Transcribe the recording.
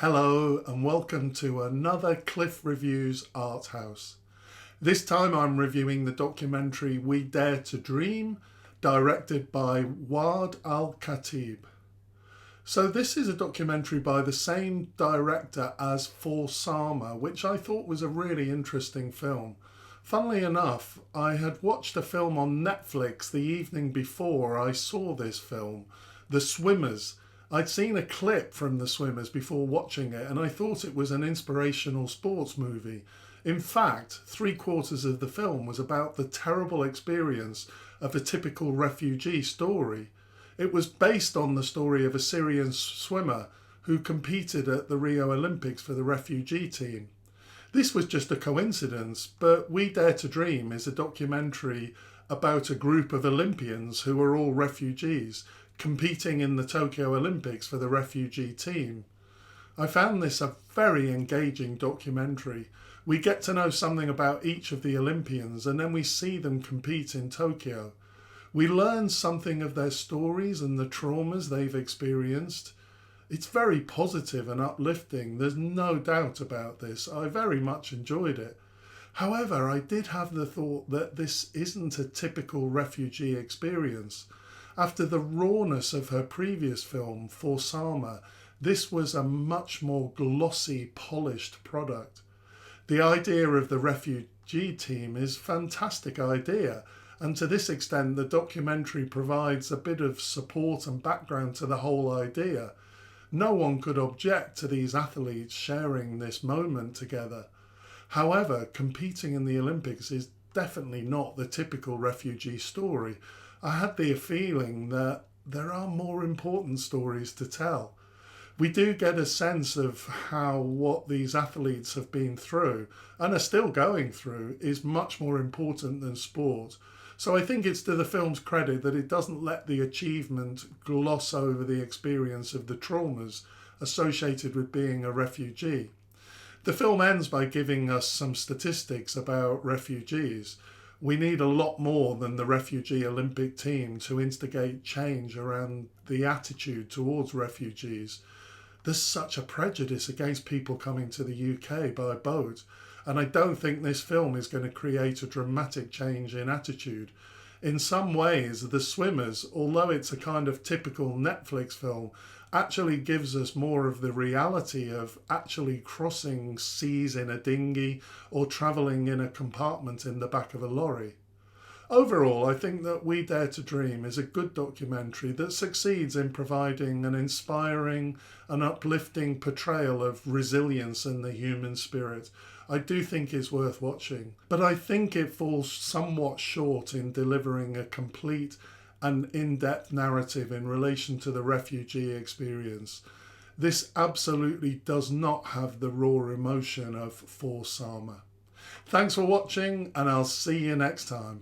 Hello and welcome to another Cliff Reviews Art House. This time I'm reviewing the documentary We Dare to Dream, directed by Waad Al-Kateab. So this is a documentary by the same director as For Sama, which I thought was a really interesting film. Funnily enough, I had watched a film on Netflix the evening before I saw this film, The Swimmers. I'd seen a clip from The Swimmers before watching it and I thought it was an inspirational sports movie. In fact, 3/4 of the film was about the terrible experience of a typical refugee story. It was based on the story of a Syrian swimmer who competed at the Rio Olympics for the refugee team. This was just a coincidence, but We Dare to Dream is a documentary about a group of Olympians who are all refugees competing in the Tokyo Olympics for the refugee team. I found this a very engaging documentary. We get to know something about each of the Olympians and then we see them compete in Tokyo. We learn something of their stories and the traumas they've experienced. It's very positive and uplifting, there's no doubt about this. I very much enjoyed it. However, I did have the thought that this isn't a typical refugee experience. After the rawness of her previous film, For Sama, this was a much more glossy, polished product. The idea of the refugee team is a fantastic idea, and to this extent the documentary provides a bit of support and background to the whole idea. No one could object to these athletes sharing this moment together. However, competing in the Olympics is definitely not the typical refugee story. I had the feeling that there are more important stories to tell. We do get a sense of how what these athletes have been through and are still going through is much more important than sport. So I think it's to the film's credit that it doesn't let the achievement gloss over the experience of the traumas associated with being a refugee. The film ends by giving us some statistics about refugees. We need a lot more than the refugee Olympic team to instigate change around the attitude towards refugees. There's such a prejudice against people coming to the UK by boat, and I don't think this film is going to create a dramatic change in attitude. In some ways, The Swimmers, although it's a kind of typical Netflix film, actually gives us more of the reality of actually crossing seas in a dinghy or travelling in a compartment in the back of a lorry. Overall, I think that We Dare to Dream is a good documentary that succeeds in providing an inspiring and uplifting portrayal of resilience and the human spirit. I do think it's worth watching, but I think it falls somewhat short in delivering a complete and in-depth narrative in relation to the refugee experience. This absolutely does not have the raw emotion of For Sama. Thanks for watching and I'll see you next time.